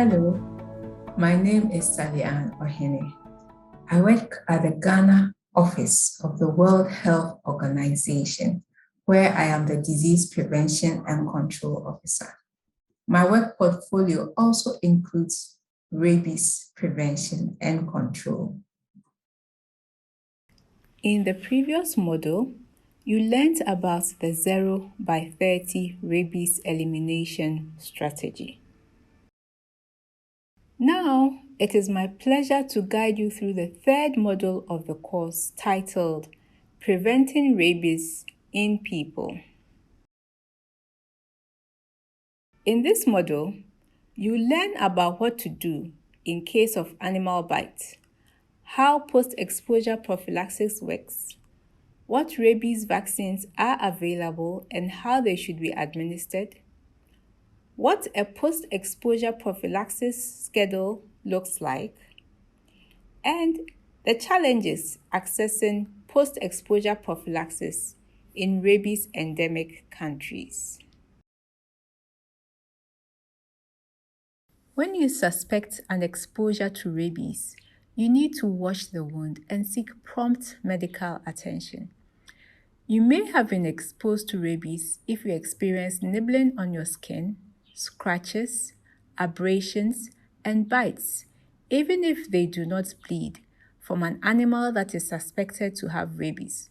Hello, my name is Salian Ohene. I work at the Ghana office of the World Health Organization, where I am the Disease Prevention and Control Officer. My work portfolio also includes rabies prevention and control. In the previous model, you learned about the 0 by 30 rabies elimination strategy. Now, it is my pleasure to guide you through the third module of the course titled Preventing Rabies in People. In this module, you learn about what to do in case of animal bite, how post-exposure prophylaxis works, what rabies vaccines are available and how they should be administered, what a post-exposure prophylaxis schedule looks like, and the challenges accessing post-exposure prophylaxis in rabies endemic countries. When you suspect an exposure to rabies, you need to wash the wound and seek prompt medical attention. You may have been exposed to rabies if you experience nibbling on your skin, scratches, abrasions, and bites, even if they do not bleed, from an animal that is suspected to have rabies,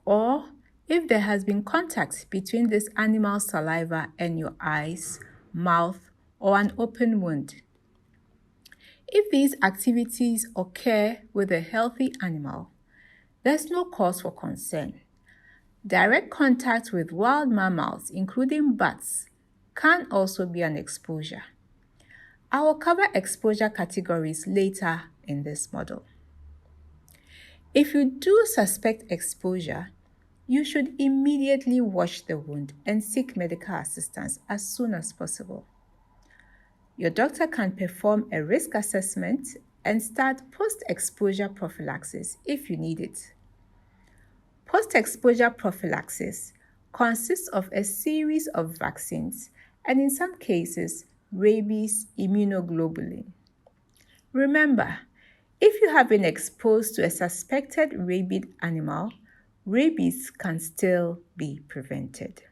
or if there has been contact between this animal's saliva and your eyes, mouth, or an open wound. If these activities occur with a healthy animal, there's no cause for concern. Direct contact with wild mammals, including bats, can also be an exposure. I will cover exposure categories later in this model. If you do suspect exposure, you should immediately wash the wound and seek medical assistance as soon as possible. Your doctor can perform a risk assessment and start post-exposure prophylaxis if you need it. Post-exposure prophylaxis consists of a series of vaccines and in some cases, rabies immunoglobulin. Remember, if you have been exposed to a suspected rabid animal, rabies can still be prevented.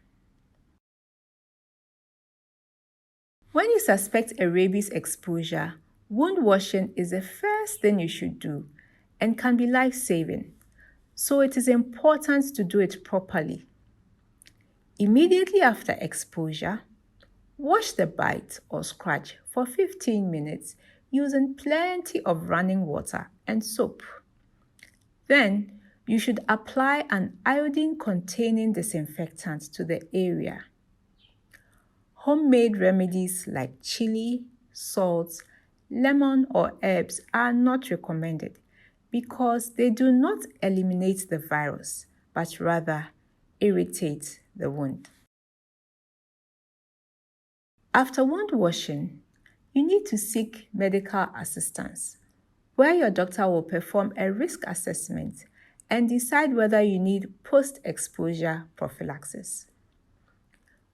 When you suspect a rabies exposure, wound washing is the first thing you should do and can be life-saving, so it is important to do it properly. Immediately after exposure, wash the bite or scratch for 15 minutes using plenty of running water and soap. Then, you should apply an iodine-containing disinfectant to the area. Homemade remedies like chili, salt, lemon, or herbs are not recommended because they do not eliminate the virus, but rather irritate the wound. After wound washing, you need to seek medical assistance, where your doctor will perform a risk assessment and decide whether you need post-exposure prophylaxis.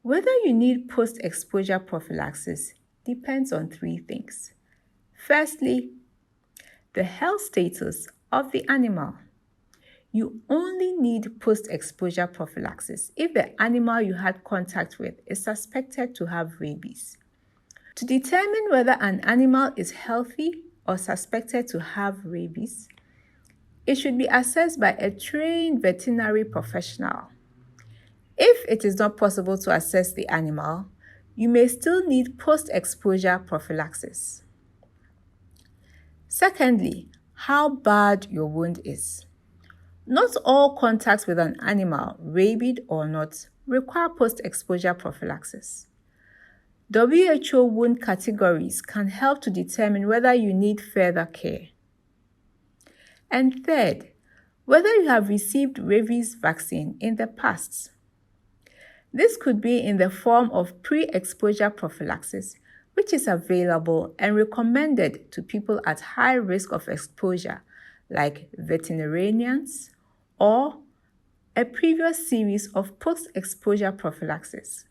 Whether you need post-exposure prophylaxis depends on three things. Firstly, the health status of the animal. You only need post-exposure prophylaxis if the animal you had contact with is suspected to have rabies. To determine whether an animal is healthy or suspected to have rabies, it should be assessed by a trained veterinary professional. If it is not possible to assess the animal, you may still need post-exposure prophylaxis. Secondly, how bad your wound is. Not all contacts with an animal, rabid or not, require post-exposure prophylaxis. WHO wound categories can help to determine whether you need further care. And third, whether you have received rabies vaccine in the past. This could be in the form of pre-exposure prophylaxis, which is available and recommended to people at high risk of exposure, like veterinarians, or a previous series of post-exposure prophylaxis.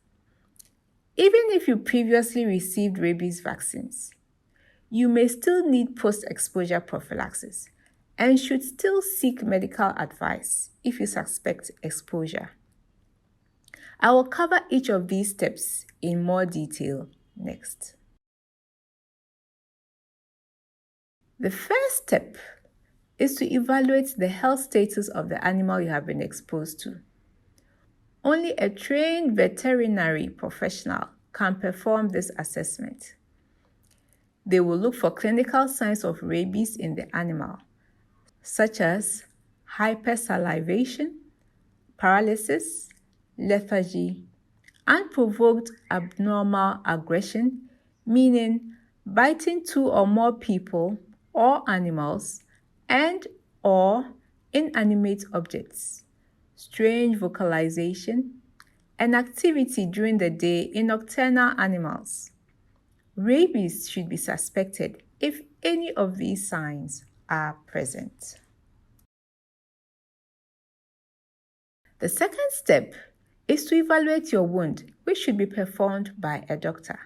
Even if you previously received rabies vaccines, you may still need post-exposure prophylaxis and should still seek medical advice if you suspect exposure. I will cover each of these steps in more detail next. The first step is to evaluate the health status of the animal you have been exposed to. Only a trained veterinary professional can perform this assessment. They will look for clinical signs of rabies in the animal, such as hypersalivation, paralysis, lethargy, unprovoked abnormal aggression, meaning biting two or more people or animals and/or inanimate objects, strange vocalization, and activity during the day in nocturnal animals. Rabies should be suspected if any of these signs are present. The second step is to evaluate your wound, which should be performed by a doctor.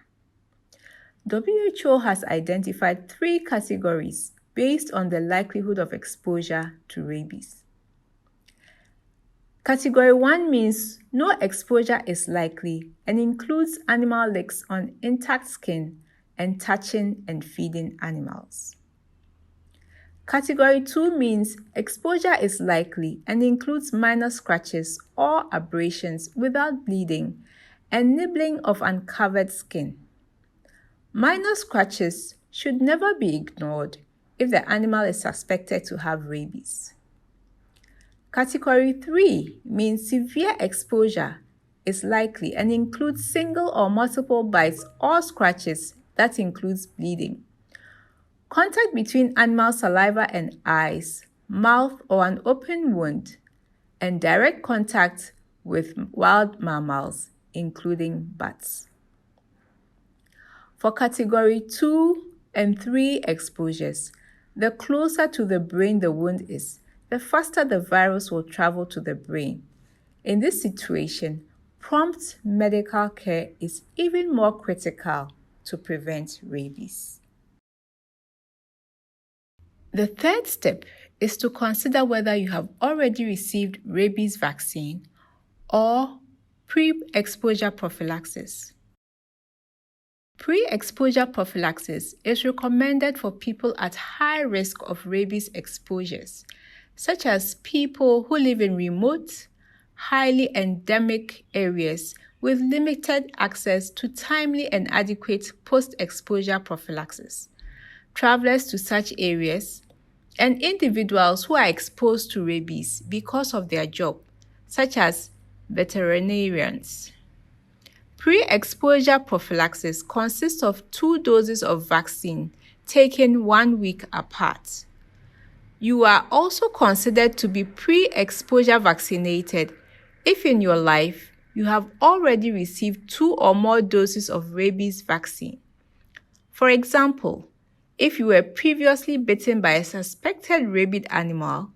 WHO has identified 3 categories based on the likelihood of exposure to rabies. Category 1 means no exposure is likely and includes animal licks on intact skin and touching and feeding animals. Category 2 means exposure is likely and includes minor scratches or abrasions without bleeding and nibbling of uncovered skin. Minor scratches should never be ignored if the animal is suspected to have rabies. Category 3 means severe exposure is likely and includes single or multiple bites or scratches that includes bleeding. Contact between animal saliva and eyes, mouth, or an open wound, and direct contact with wild mammals, including bats. For Category 2 and 3 exposures, the closer to the brain the wound is, the faster the virus will travel to the brain. In this situation, prompt medical care is even more critical to prevent rabies. The third step is to consider whether you have already received rabies vaccine or pre-exposure prophylaxis. Pre-exposure prophylaxis is recommended for people at high risk of rabies exposures, such as people who live in remote, highly endemic areas with limited access to timely and adequate post-exposure prophylaxis. Travelers to such areas, and individuals who are exposed to rabies because of their job, such as veterinarians. Pre-exposure prophylaxis consists of 2 doses of vaccine taken 1 week apart. You are also considered to be pre-exposure vaccinated if in your life you have already received 2 or more doses of rabies vaccine. For example, if you were previously bitten by a suspected rabid animal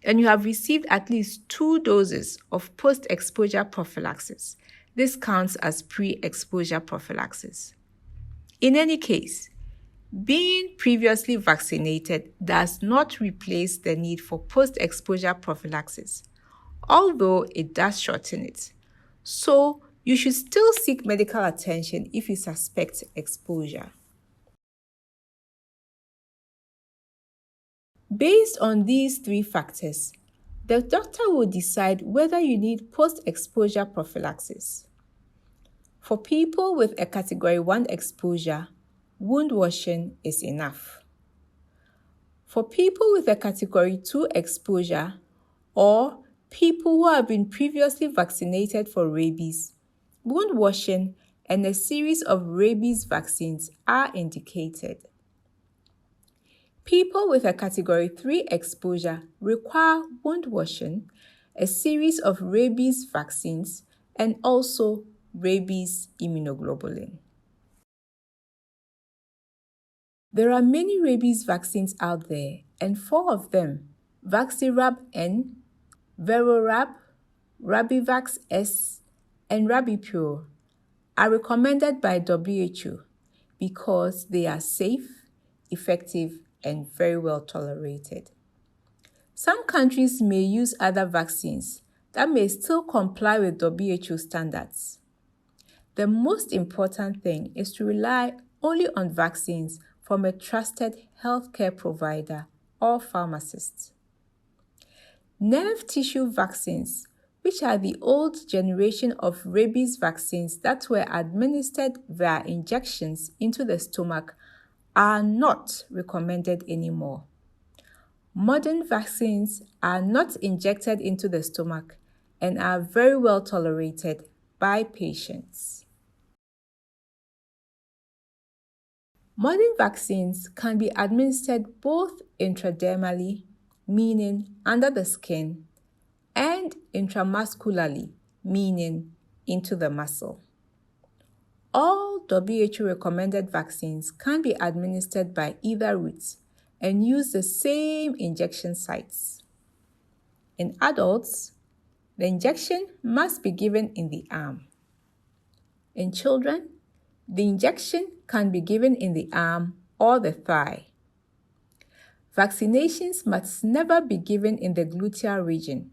and you have received at least 2 doses of post-exposure prophylaxis, this counts as pre-exposure prophylaxis. In any case, being previously vaccinated does not replace the need for post-exposure prophylaxis, although it does shorten it. So, you should still seek medical attention if you suspect exposure. Based on these 3 factors, the doctor will decide whether you need post-exposure prophylaxis. For people with a Category 1 exposure, wound washing is enough. For people with a Category 2 exposure or people who have been previously vaccinated for rabies, wound washing and a series of rabies vaccines are indicated. People with a Category 3 exposure require wound washing, a series of rabies vaccines, and also rabies immunoglobulin. There are many rabies vaccines out there, and 4 of them, Vaxirab-N, Verorab, Rabivax-S, and Rabipur, are recommended by WHO because they are safe, effective, and very well tolerated. Some countries may use other vaccines that may still comply with WHO standards. The most important thing is to rely only on vaccines from a trusted healthcare provider or pharmacist. Nerve tissue vaccines, which are the old generation of rabies vaccines that were administered via injections into the stomach, are not recommended anymore. Modern vaccines are not injected into the stomach and are very well tolerated by patients. Modern vaccines can be administered both intradermally, meaning under the skin, and intramuscularly, meaning into the muscle. All WHO recommended vaccines can be administered by either route and use the same injection sites. In adults, the injection must be given in the arm. In children, the injection can be given in the arm or the thigh. Vaccinations must never be given in the gluteal region,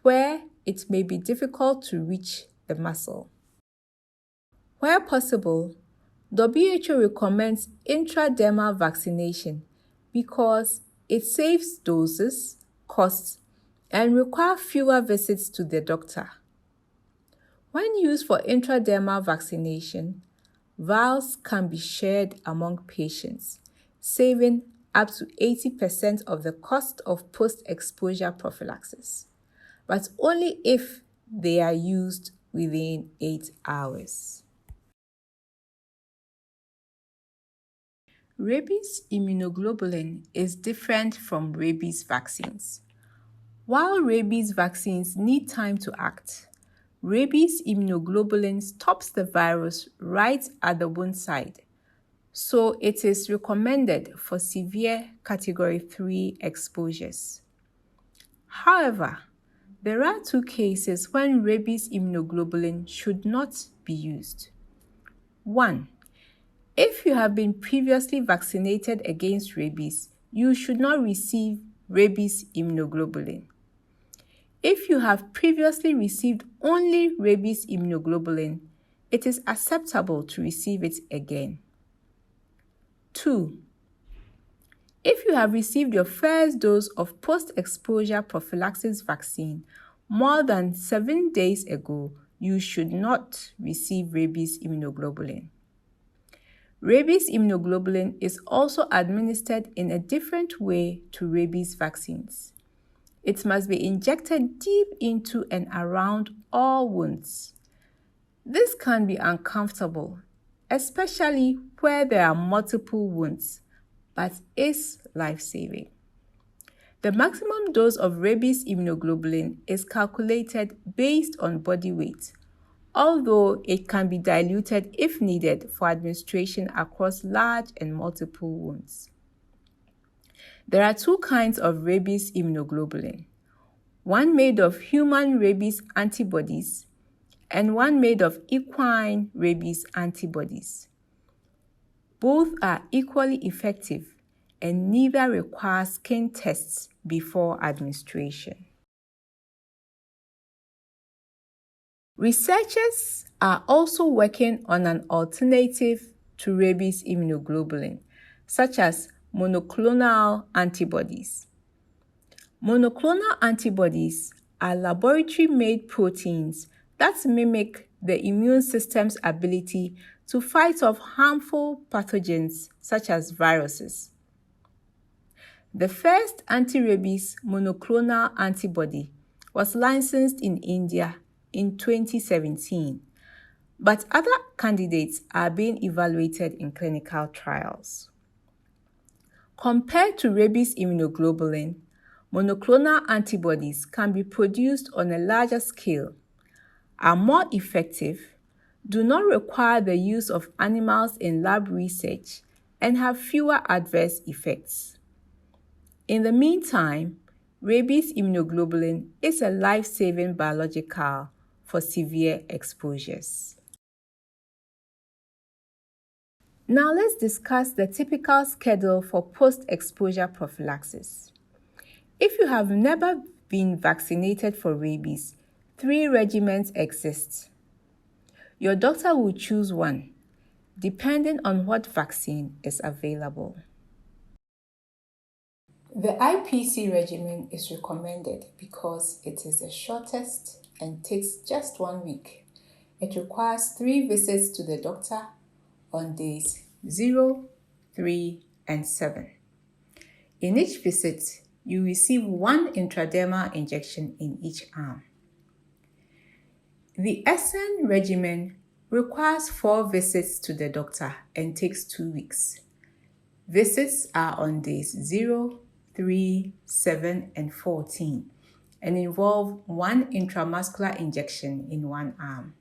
where it may be difficult to reach the muscle. Where possible, WHO recommends intradermal vaccination because it saves doses, costs, and requires fewer visits to the doctor. When used for intradermal vaccination, vials can be shared among patients, saving up to 80% of the cost of post-exposure prophylaxis, but only if they are used within 8 hours. Rabies immunoglobulin is different from rabies vaccines. While rabies vaccines need time to act, rabies immunoglobulin stops the virus right at the wound site, so it is recommended for severe Category 3 exposures. However, there are 2 cases when rabies immunoglobulin should not be used. 1. If you have been previously vaccinated against rabies, you should not receive rabies immunoglobulin. If you have previously received only rabies immunoglobulin, it is acceptable to receive it again. 2. If you have received your first dose of post-exposure prophylaxis vaccine more than 7 days ago, you should not receive rabies immunoglobulin. Rabies immunoglobulin is also administered in a different way to rabies vaccines. It must be injected deep into and around all wounds. This can be uncomfortable, especially where there are multiple wounds, but is life-saving. The maximum dose of rabies immunoglobulin is calculated based on body weight, although it can be diluted if needed for administration across large and multiple wounds. There are 2 kinds of rabies immunoglobulin, one made of human rabies antibodies and one made of equine rabies antibodies. Both are equally effective and neither require skin tests before administration. Researchers are also working on an alternative to rabies immunoglobulin, such as monoclonal antibodies. Monoclonal antibodies are laboratory-made proteins that mimic the immune system's ability to fight off harmful pathogens such as viruses. The first anti-rabies monoclonal antibody was licensed in India in 2017, but other candidates are being evaluated in clinical trials. Compared to rabies immunoglobulin, monoclonal antibodies can be produced on a larger scale, are more effective, do not require the use of animals in lab research, and have fewer adverse effects. In the meantime, rabies immunoglobulin is a life-saving biological for severe exposures. Now let's discuss the typical schedule for post-exposure prophylaxis. If you have never been vaccinated for rabies, 3 regimens exist. Your doctor will choose one, depending on what vaccine is available. The IPC regimen is recommended because it is the shortest and takes just 1 week. It requires 3 visits to the doctor on days 0, 3, and 7. In each visit, you receive 1 intradermal injection in each arm. The SN regimen requires 4 visits to the doctor and takes 2 weeks. Visits are on days 0, 3, 7, and 14 and involve 1 intramuscular injection in 1 arm.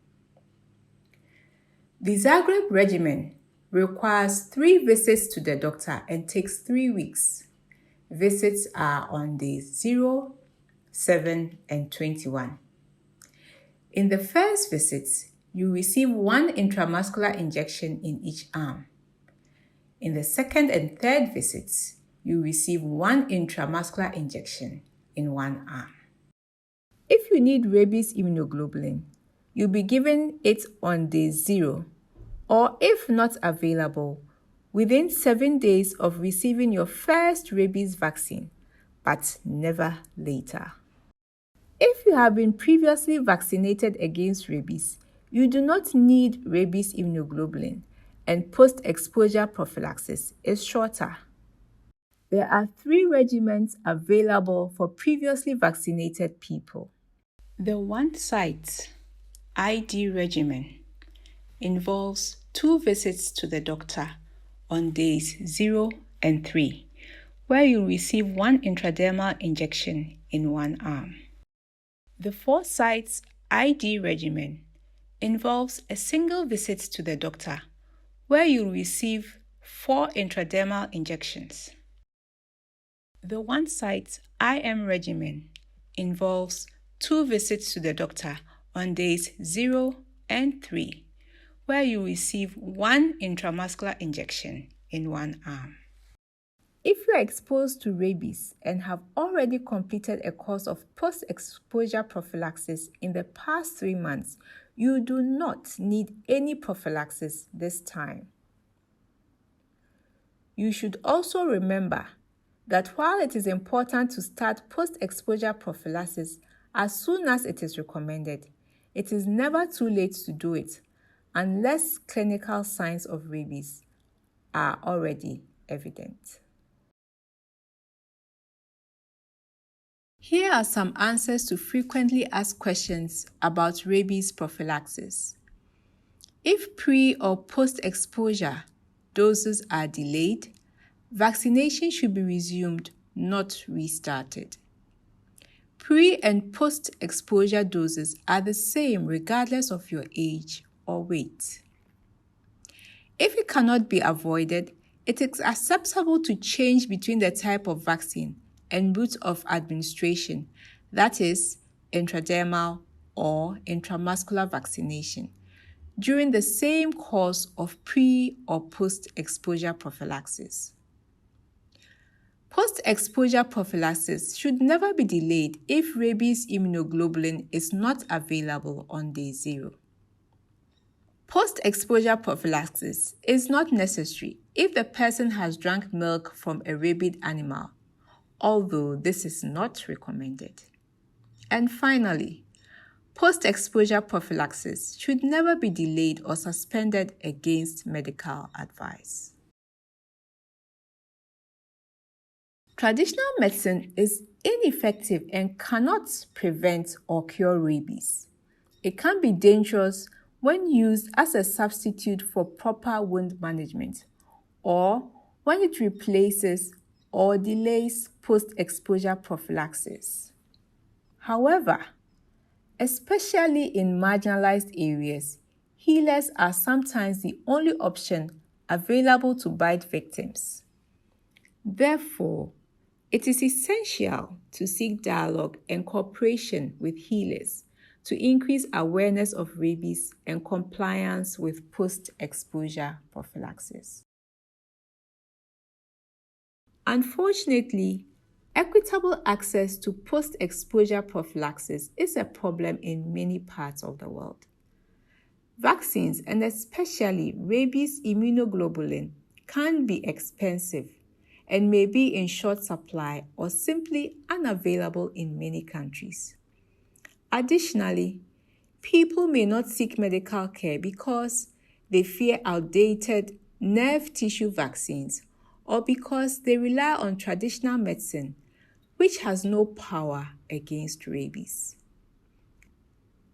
The Zagreb regimen requires 3 visits to the doctor and takes 3 weeks. Visits are on days 0, 7, and 21. In the first visit, you receive 1 intramuscular injection in each arm. In the second and third visits, you receive 1 intramuscular injection in 1 arm. If you need rabies immunoglobulin, you'll be given it on day 0, or if not available, within 7 days of receiving your first rabies vaccine, but never later. If you have been previously vaccinated against rabies, you do not need rabies immunoglobulin, and post-exposure prophylaxis is shorter. There are 3 regimens available for previously vaccinated people. The one-site ID regimen involves 2 visits to the doctor on days 0 and 3, where you receive 1 intradermal injection in 1 arm. The 4-site ID regimen involves a single visit to the doctor, where you receive 4 intradermal injections. The 1-site IM regimen involves 2 visits to the doctor on days 0 and 3, where you receive 1 intramuscular injection in 1 arm. If you are exposed to rabies and have already completed a course of post-exposure prophylaxis in the past 3 months, you do not need any prophylaxis this time. You should also remember that while it is important to start post-exposure prophylaxis as soon as it is recommended, it is never too late to do it unless clinical signs of rabies are already evident. Here are some answers to frequently asked questions about rabies prophylaxis. If pre- or post-exposure doses are delayed, vaccination should be resumed, not restarted. Pre- and post-exposure doses are the same regardless of your age or weight. If it cannot be avoided, it is acceptable to change between the type of vaccine and route of administration, that is, intradermal or intramuscular vaccination, during the same course of pre- or post-exposure prophylaxis. Post-exposure prophylaxis should never be delayed if rabies immunoglobulin is not available on day 0. Post-exposure prophylaxis is not necessary if the person has drank milk from a rabid animal, although this is not recommended. And finally, post-exposure prophylaxis should never be delayed or suspended against medical advice. Traditional medicine is ineffective and cannot prevent or cure rabies. It can be dangerous when used as a substitute for proper wound management, or when it replaces or delays post-exposure prophylaxis. However, especially in marginalized areas, healers are sometimes the only option available to bite victims. Therefore, it is essential to seek dialogue and cooperation with healers to increase awareness of rabies and compliance with post-exposure prophylaxis. Unfortunately, equitable access to post-exposure prophylaxis is a problem in many parts of the world. Vaccines, and especially rabies immunoglobulin, can be expensive and may be in short supply or simply unavailable in many countries. Additionally, people may not seek medical care because they fear outdated nerve tissue vaccines or because they rely on traditional medicine, which has no power against rabies.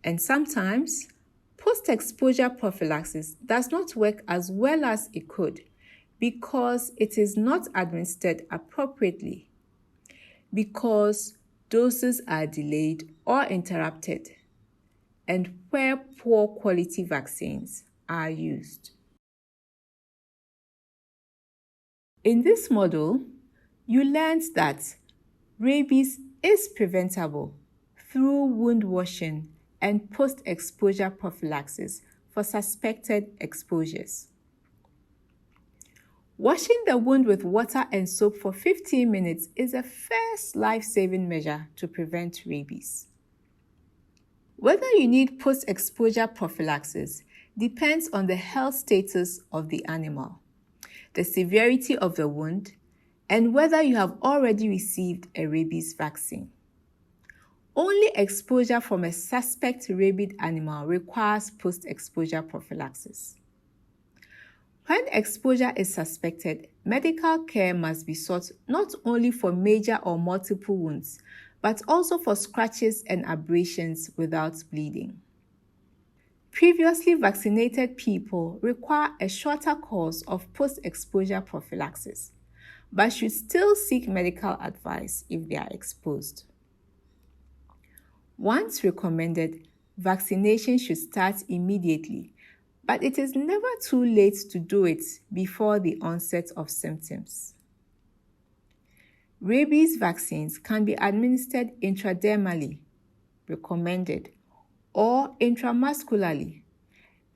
And sometimes, post-exposure prophylaxis does not work as well as it could because it is not administered appropriately, because doses are delayed or interrupted, and where poor quality vaccines are used. In this model, you learned that rabies is preventable through wound washing and post-exposure prophylaxis for suspected exposures. Washing the wound with water and soap for 15 minutes is a first life-saving measure to prevent rabies. Whether you need post-exposure prophylaxis depends on the health status of the animal, the severity of the wound, and whether you have already received a rabies vaccine. Only exposure from a suspect rabid animal requires post-exposure prophylaxis. When exposure is suspected, medical care must be sought not only for major or multiple wounds, but also for scratches and abrasions without bleeding. Previously vaccinated people require a shorter course of post-exposure prophylaxis, but should still seek medical advice if they are exposed. Once recommended, vaccination should start immediately, but it is never too late to do it before the onset of symptoms. Rabies vaccines can be administered intradermally, recommended, or intramuscularly,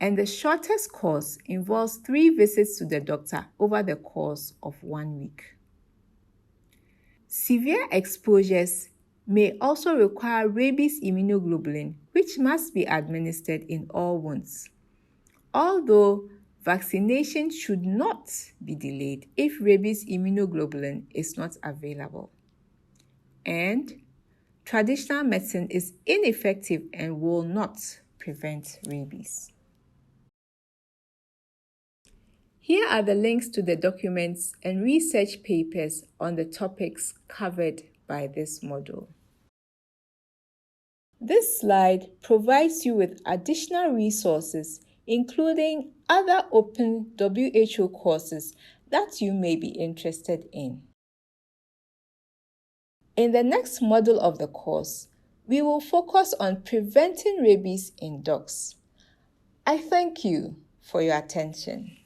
and the shortest course involves 3 visits to the doctor over the course of 1 week. Severe exposures may also require rabies immunoglobulin, which must be administered in all wounds. Although vaccination should not be delayed if rabies immunoglobulin is not available. And traditional medicine is ineffective and will not prevent rabies. Here are the links to the documents and research papers on the topics covered by this module. This slide provides you with additional resources, including other open WHO courses that you may be interested in. In the next module of the course, we will focus on preventing rabies in dogs. I thank you for your attention.